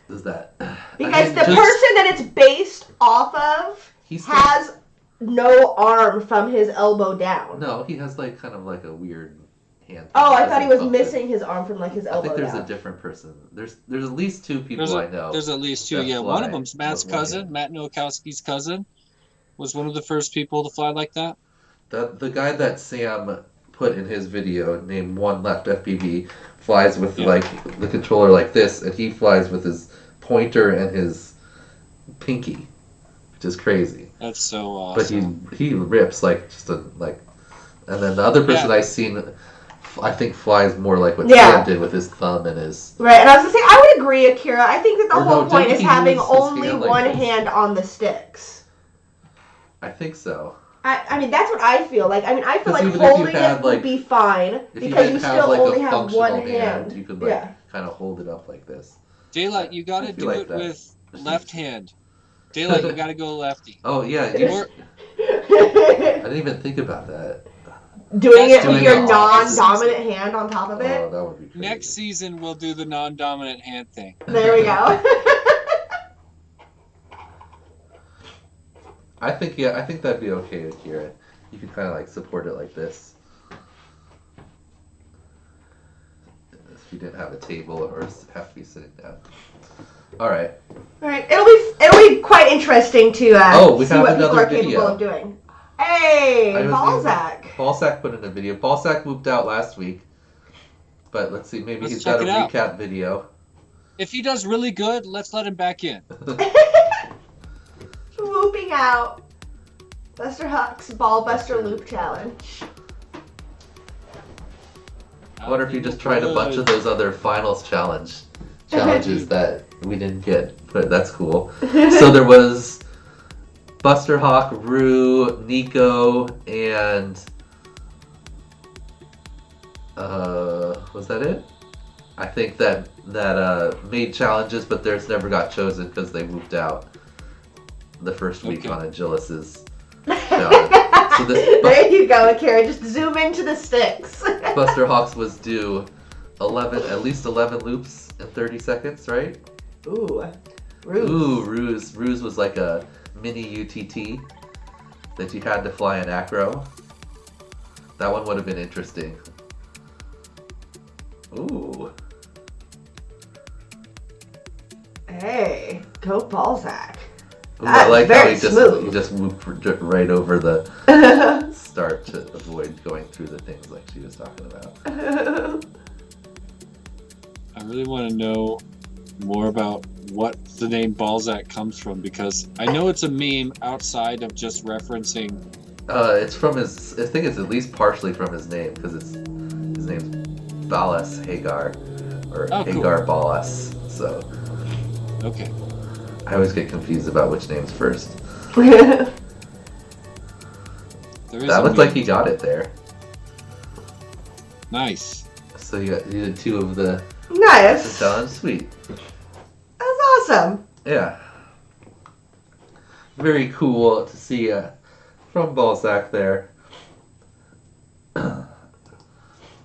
Is that? Because the person that it's based off of has no arm from his elbow down. No, he has like kind of like a weird hand. Oh, I thought he was missing his arm from like his elbow I think there's down. a different person. There's at least 2 people I know. There's at least 2. Yeah, one of them's Matt's cousin. Matt Nowakowski's cousin was one of the first people to fly like that. The guy that Sam put in his video named One Left FPV flies with like the controller like this, and he flies with his pointer and his pinky, which is crazy. That's so awesome. But he rips like just a like, and then the other person I seen, I think flies more like what Sam did with his thumb and his. Right, and I was gonna say I would agree, Akira. I think that the whole point didn't is he having use his only hand like one this? hand on the sticks. I think so. I mean, that's what I feel like. I mean, I feel like even if you holding had, it would be fine If because you didn't still like, only a have one functional hand. you could like kind of hold it up like this. Daylight, you gotta do like it that. with left hand. Daylight, you gotta go lefty. Oh yeah, Or- I didn't even think about that. Doing it with Doing your it non-dominant hand on top of it. Oh, that would be crazy. Next season, we'll do the non-dominant hand thing. There we go. I think that'd be okay with Kira. You could kind of like support it like this. If you didn't have a table or have to be sitting down. All right. All right. It'll be quite interesting to we see have what people another are capable video. of doing. Hey, I was Balzac. Balzac put in a video. Balzac moved out last week. But let's see, maybe Let's he's got a check it out. recap video. If he does really good, let's let him back in. Whooping out. Buster Huck's Ball Buster Loop Challenge. I wonder if he just tried a bunch of those other finals challenges that we didn't get, but that's cool. So there was Buster Hawk, Rue, Nico, and was that it? I think that made challenges, but theirs never got chosen because they moved out the first week on Agilis's challenge. So there you go, Akira. Just zoom into the sticks. Buster Hawks was due at least 11 loops in 30 seconds, right? Ooh, Ruse. Ooh, Ruse was like a mini UTT that you had to fly in acro. That one would have been interesting. Ooh. Hey, go Balzac. Ooh, I like how he smooth. just moved right over the start to avoid going through the things like she was talking about. I really want to know more about what the name Balzac comes from, because I know it's a meme outside of just referencing. It's from his. I think it's at least partially from his name, because his name's Balas Hagar, or Hagar cool. Balas. So. Okay. I always get confused about which name's first. That looked like he got it there. Nice. So you did 2 of the nice challenge. Sweet. That's awesome. Yeah. Very cool to see from Balzac there.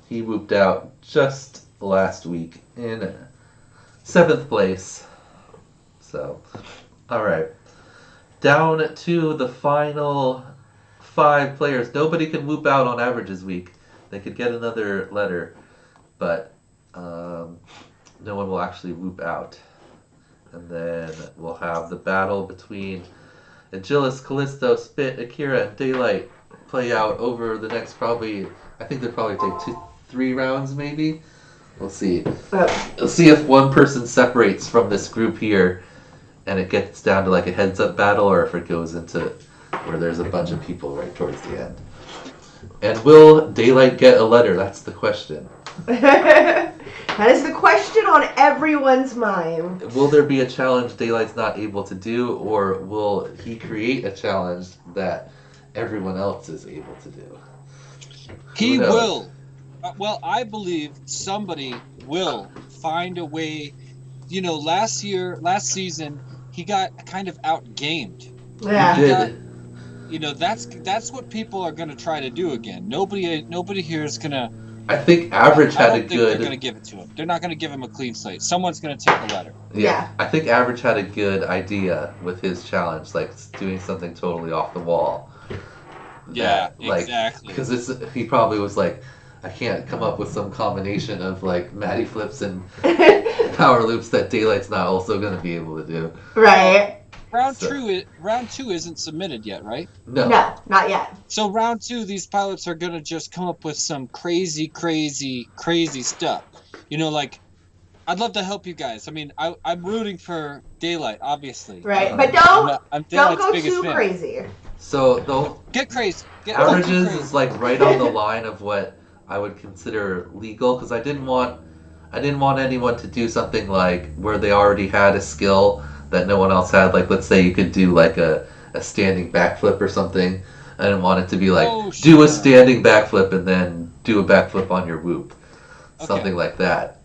He whooped out just last week in 7th place. So, all right. Down to the final 5 players. Nobody can whoop out on average this week. They could get another letter, but no one will actually whoop out. And then we'll have the battle between Agilis, Callisto, Spit, Akira, and Daylight play out over the next I think they'll probably take 2-3 rounds maybe. We'll see. We'll see if one person separates from this group here and it gets down to like a heads-up battle, or if it goes into where there's a bunch of people right towards the end. And will Daylight get a letter? That's the question. That is the question on everyone's mind. Will there be a challenge Daylight's not able to do, or will he create a challenge that everyone else is able to do? He will. Well, I believe somebody will find a way. You know, last season, he got kind of outgamed. Yeah. He did. You know, that's what people are going to try to do again. Nobody here is going to. I think Average had a good. They're going to give it to him. They're not going to give him a clean slate. Someone's going to take the letter. Yeah. I think Average had a good idea with his challenge, like doing something totally off the wall. Yeah, exactly. Because he probably was like, I can't come up with some combination of like Matty flips and power loops that Daylight's not also going to be able to do. Right. Round 2 isn't submitted yet, right? No, not yet. So round 2, these pilots are gonna just come up with some crazy stuff. You know, like, I'd love to help you guys. I mean, I'm rooting for Daylight, obviously. Right, but don't go too crazy. So they'll get crazy. Averages is like right on the line of what I would consider legal, because I didn't want anyone to do something like where they already had a skill that no one else had. Like, let's say you could do like a standing backflip or something. I didn't want it to be like, do a standing backflip and then do a backflip on your whoop. Something like that.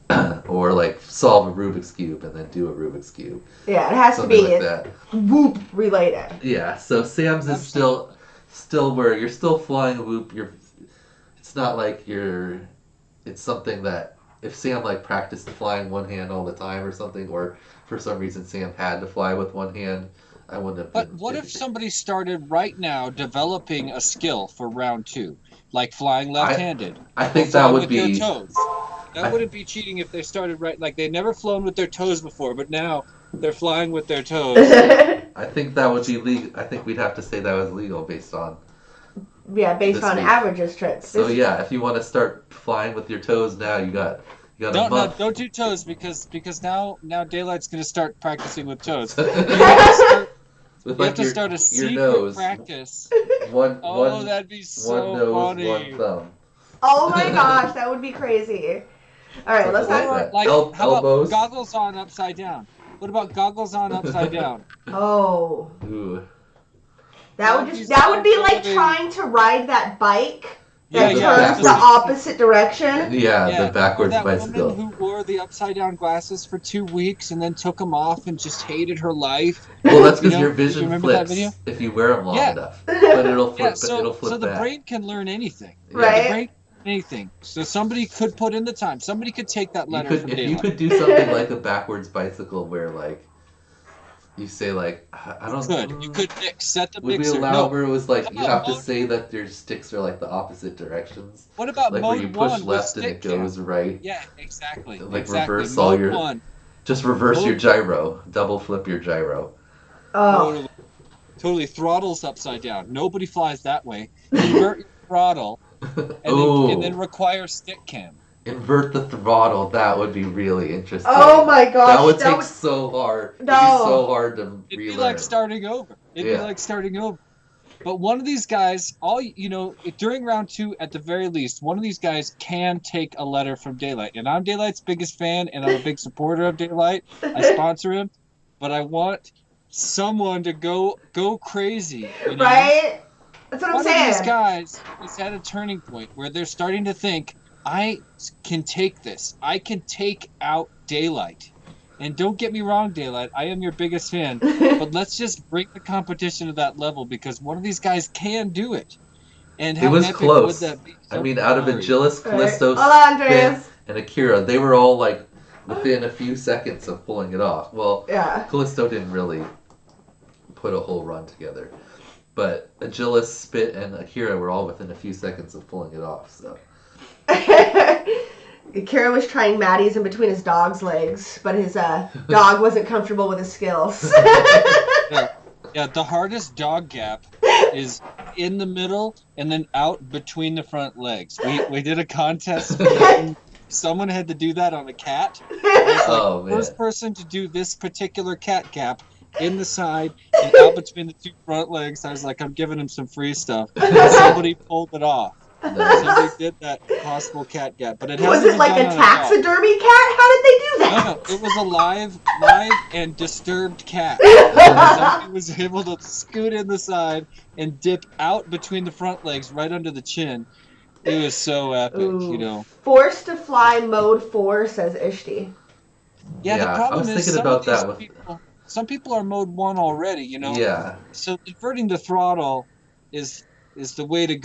Or like solve a Rubik's Cube and then do a Rubik's Cube. Yeah, it has something to be like that. Whoop related. Yeah, so Sam's is still where you're still flying a whoop. It's not like it's something that if Sam like practiced flying one hand all the time or something, or for some reason Sam had to fly with one hand, I wouldn't have. But what if somebody started right now developing a skill for round 2, like flying left-handed? I think that would be. Their toes. That wouldn't be cheating if they started right. Like, they'd never flown with their toes before, but now They're flying with their toes. I think that would be legal. I think we'd have to say that was legal based on. Yeah, based this on week. averages tricks. So yeah, if you want to start flying with your toes now, you got a Don't month. don't do toes because now Daylight's gonna start practicing with toes. You have to start a secret nose. practice. That'd be so one nose, funny. one thumb. Oh my gosh, that would be crazy. All right, let's Something talk. like Like, how elbows. about goggles on upside down? What about goggles on upside down? Oh, Ooh. that would be like trying to ride that bike that Yeah, turns the opposite direction. Yeah, the backwards that bicycle. woman who wore the upside down glasses for 2 weeks and then took them off and just hated her life. Well, that's because You know, your you vision remember that flips video? if you wear them long Yeah. enough. But it'll flip. So it'll flip the back. brain can learn anything. Right. The brain can learn anything. So somebody could put in the time. Somebody could take that letter from If Daylight. you could do something like a backwards bicycle where like you say like I don't. You could set the Would we mixer. allow No. where it was like Come you on, have to mode- say that your sticks are like the opposite directions? What about Like mode where you push 1 with left and it stick cam? goes right. Yeah, exactly. Like exactly. reverse mode all your. 1. Just reverse your Mode- gyro. Double flip your gyro. Oh, Totally throttles upside down. Nobody flies that way. Invert your throttle Ooh. and then require stick cam. Invert the throttle. That would be really interesting. oh my gosh, That would take so hard. It'd be No. so hard to It'd be relearn. like starting over. But one of these guys, during round 2, at the very least, one of these guys can take a letter from Daylight. And I'm Daylight's biggest fan, and I'm a big supporter of Daylight. I sponsor him, but I want someone to go crazy. You know? right? That's what I'm One of these saying. guys is at a turning point where they're starting to think, I can take this. I can take out Daylight. And don't get me wrong, Daylight, I am your biggest fan, but let's just bring the competition to that level because one of these guys can do it. And how It was epic close. would that be? I mean, out of Agilis, Callisto, Hold on, Andreas. Spin, and Akira, they were all like within a few seconds of pulling it off. Well, Yeah. Callisto didn't really put a whole run together, but Agilis, Spit, and Akira were all within a few seconds of pulling it off. So. Kira was trying Maddie's in between his dog's legs, but his dog wasn't comfortable with his skills. Yeah, the hardest dog gap is in the middle and then out between the front legs. We did a contest. Someone had to do that on a cat. Oh, man. First person to do this particular cat gap in the side and out between the 2 front legs. I was like, I'm giving him some free stuff. Somebody pulled it off. Somebody did that impossible cat gap, but it Was hasn't it like been a done on dog. taxidermy cat? How did they do that? No, it was a live and disturbed cat. Somebody was able to scoot in the side and dip out between the front legs right under the chin. It was so epic, Ooh. Forced to fly mode 4, says Ishti. Yeah, the Yeah, I problem was is thinking some about of these that with- people, some people are mode 1 already, Yeah. So inverting the throttle is the way to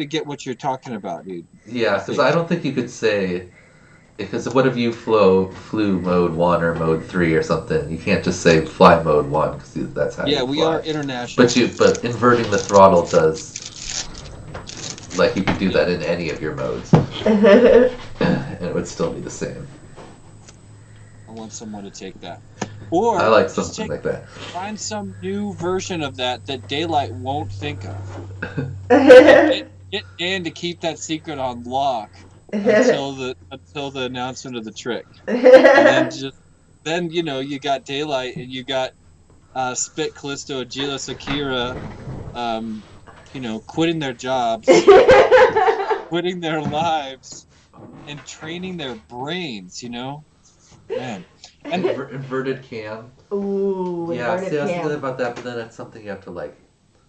get what you're talking about, dude. Yeah, because I don't think you could say, because what if you flew mode 1 or mode 3 or something? You can't just say fly mode 1 because that's how you Yeah, we fly. are international. But inverting the throttle does, like you could do that in any of your modes, and it would still be the same. I want someone to take that. Or I like just something like that. Find some new version of that Daylight won't think of. Get Dan to keep that secret on lock until the announcement of the trick. And then you got Daylight and you got Spit, Callisto, Agilis, Akira, quitting their jobs, quitting their lives, and training their brains. Man. And inverted cam. Ooh, Yeah, inverted see, I was cam. thinking about that, but then that's something you have to like.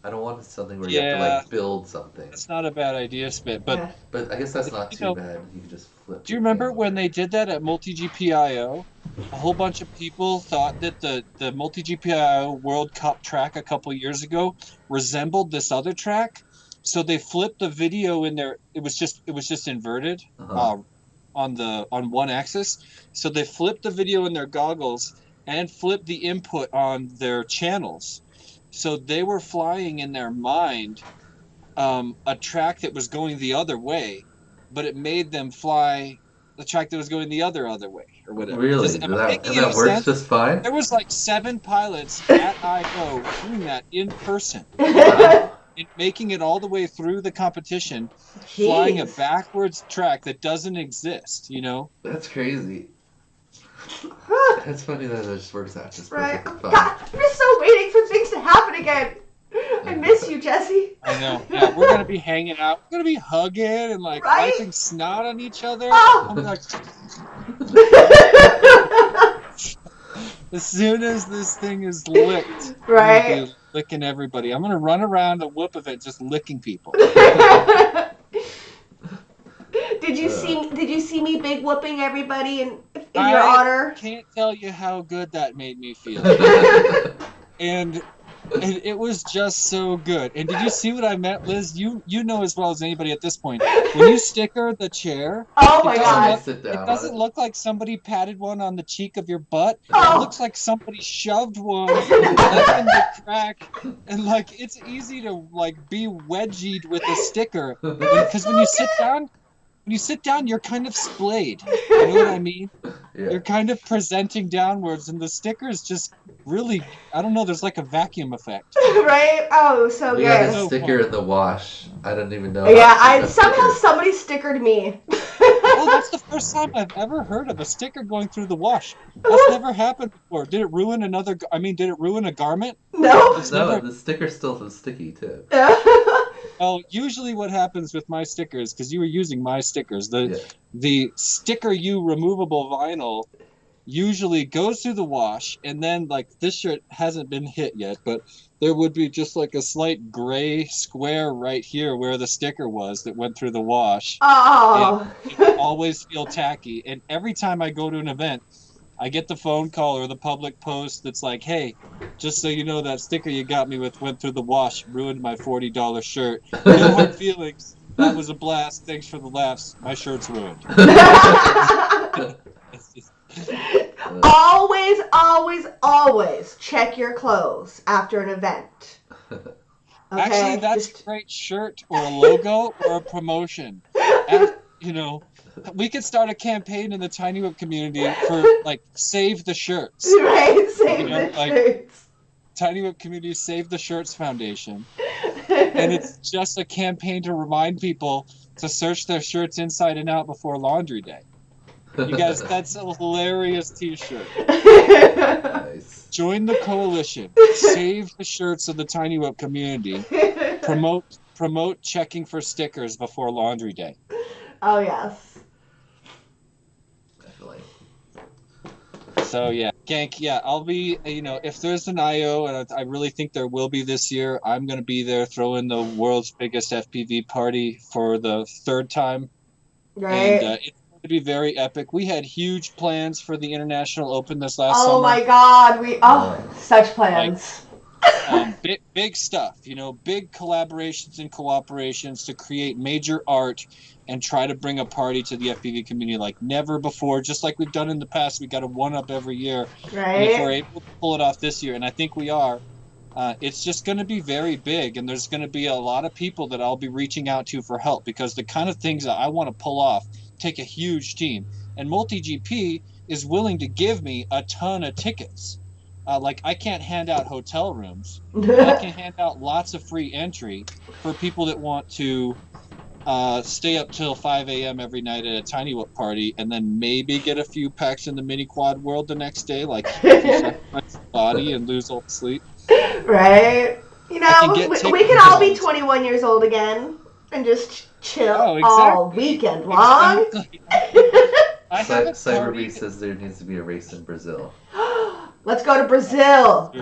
I don't want something where you have to like build something. It's not a bad idea, Spit. But But I guess that's not too bad. You can just flip. do you remember when they did that at Multi-GPIO? A whole bunch of people thought that the Multi-GPIO World Cup track a couple years ago resembled this other track, so they flipped the video in there. It was just inverted on one axis. So they flipped the video in their goggles and flipped the input on their channels. So they were flying in their mind a track that was going the other way, but it made them fly the track that was going the other way or whatever. Really? Am I making and that any works sense? just fine? There was like 7 pilots at IGOW doing that in person. And making it all the way through the competition, flying a backwards track that doesn't exist, you know? That's crazy. It's funny that it just works out just Right. perfectly fine. God, I'm just so waiting for things to happen again. I miss you, Jesse. I know. Yeah, we're gonna be hanging out. We're gonna be hugging and like Right? wiping snot on each other. Oh. I'm like, as soon as this thing is licked, Right. I'm gonna be licking everybody. I'm gonna run around a whoop of it, just licking people. Did you see me big whooping everybody in your honor? I can't tell you how good that made me feel. and it was just so good. And did you see what I meant, Liz? You know as well as anybody at this point. When you sticker the chair, oh my God, it doesn't look like somebody patted one on the cheek of your butt. Oh. It looks like somebody shoved one like, in the crack. And like it's easy to like be wedgied with a sticker because when you sit down. When you sit down, you're kind of splayed. You know what I mean? Yeah. You're kind of presenting downwards, and the stickers just really, I don't know, there's like a vacuum effect. Right? Oh, so We good. got a sticker in the wash. I don't even know. Yeah, somehow somebody stickered me. Oh, that's the first time I've ever heard of a sticker going through the wash. That's never happened before. Did it ruin did it ruin a garment? No. No, the sticker's still sticky too. Oh, usually what happens with my stickers, because you were using my stickers, the Sticker U removable vinyl usually goes through the wash, and then like this shirt hasn't been hit yet, but there would be just like a slight gray square right here where the sticker was that went through the wash. Oh. It would always feel tacky, and every time I go to an event, I get the phone call or the public post that's like, hey, just so you know, that sticker you got me with went through the wash, ruined my $40 shirt. No hard feelings. That was a blast. Thanks for the laughs. My shirt's ruined. Always check your clothes after an event. Okay? Actually, that's a great shirt or a logo or a promotion. You know, we could start a campaign in the Tiny Whip community for like save the shirts. Right, save the shirts. Tiny Whip Community Save the Shirts Foundation. And it's just a campaign to remind people to search their shirts inside and out before laundry day. You guys, that's a hilarious t-shirt. Nice. Join the coalition. Save the shirts of the Tiny Whip community. Promote checking for stickers before laundry day. Oh, yes. Definitely. So, yeah, Gank, yeah, I'll be, you know, if there's an IO, and I really think there will be this year, I'm going to be there throwing the world's biggest FPV party for the 3rd time. Right. And it's going to be very epic. We had huge plans for the International Open this last summer. Oh, my God. Such plans. Big stuff, you know, big collaborations and cooperations to create major art and try to bring a party to the FPV community like never before. Just like we've done in the past, we got a one-up every year. Right. And if we're able to pull it off this year, and I think we are, it's just going to be very big, and there's going to be a lot of people that I'll be reaching out to for help, because the kind of things that I want to pull off take a huge team. And MultiGP is willing to give me a ton of tickets. Like, I can't hand out hotel rooms. I can hand out lots of free entry for people that want to stay up till 5 a.m. every night at a Tiny Whip party, and then maybe get a few packs in the mini quad world the next day, like sacrifice the body and lose all the sleep. Right. You know, we can all be 21 years old again and just chill all weekend long. Exactly. Cyberbeat says there needs to be a race in Brazil. Let's go to Brazil.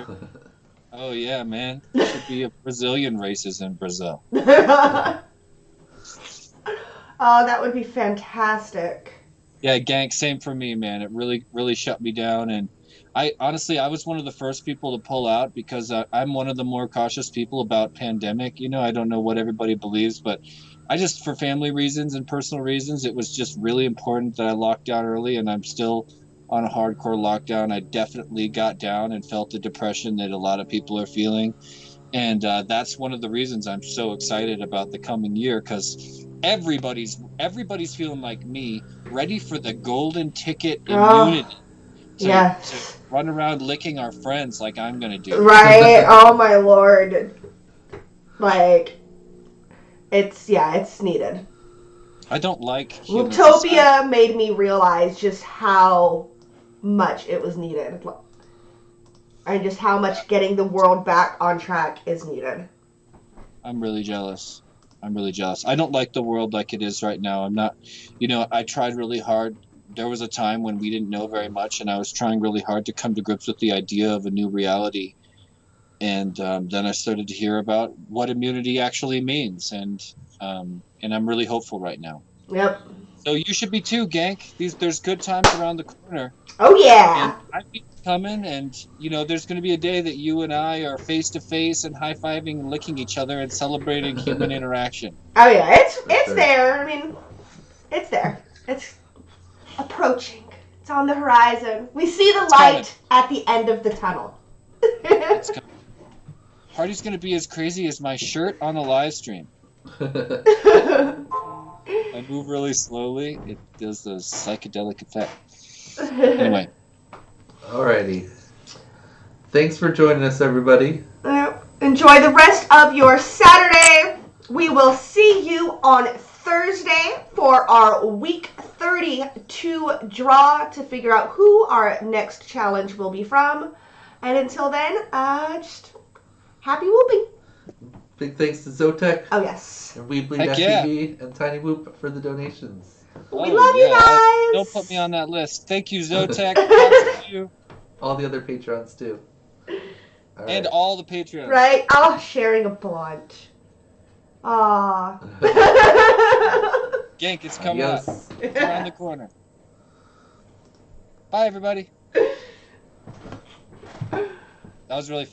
Oh yeah, man. There should be a Brazilian races in Brazil. Oh, that would be fantastic. Yeah, Gank, same for me, man. It really shut me down, and I was one of the first people to pull out because I'm one of the more cautious people about pandemic. You know, I don't know what everybody believes, but I just, for family reasons and personal reasons, it was just really important that I locked down early, and I'm still on a hardcore lockdown. I definitely got down and felt the depression that a lot of people are feeling. And that's one of the reasons I'm so excited about the coming year, because everybody's feeling like me, ready for the golden ticket immunity. To run around licking our friends like I'm gonna do. Right? Oh my lord. Like, it's needed. I don't like human Utopia society. made me realize just how much it was needed. And just how much getting the world back on track is needed. I'm really jealous. I don't like the world like it is right now. I'm not, I tried really hard. There was a time when we didn't know very much, and I was trying really hard to come to grips with the idea of a new reality. And then I started to hear about what immunity actually means, and I'm really hopeful right now. Yep. So you should be too, Gank. There's good times around the corner. Oh yeah. And I think it's coming, and there's going to be a day that you and I are face to face and high fiving and licking each other and celebrating human interaction. Oh yeah, it's there. I mean, it's there. It's approaching. It's on the horizon. We see the light at the end of the tunnel. It's coming. Party's going to be as crazy as my shirt on the live stream. I move really slowly. It does the psychedelic effect. Anyway. Alrighty. Thanks for joining us, everybody. Enjoy the rest of your Saturday. We will see you on Thursday for our week 32 draw to figure out who our next challenge will be from. And until then, just happy whooping. Big thanks to Zotek. Oh, yes. And FPV and Tiny Whoop for the donations. We love you guys. Don't put me on that list. Thank you, Zotek. Thank you. All the other Patrons, too. All and right. all the Patreons. Right? Oh, sharing a blunt. Aww. Gank, it's coming up. It's around the corner. Bye, everybody. That was really fun.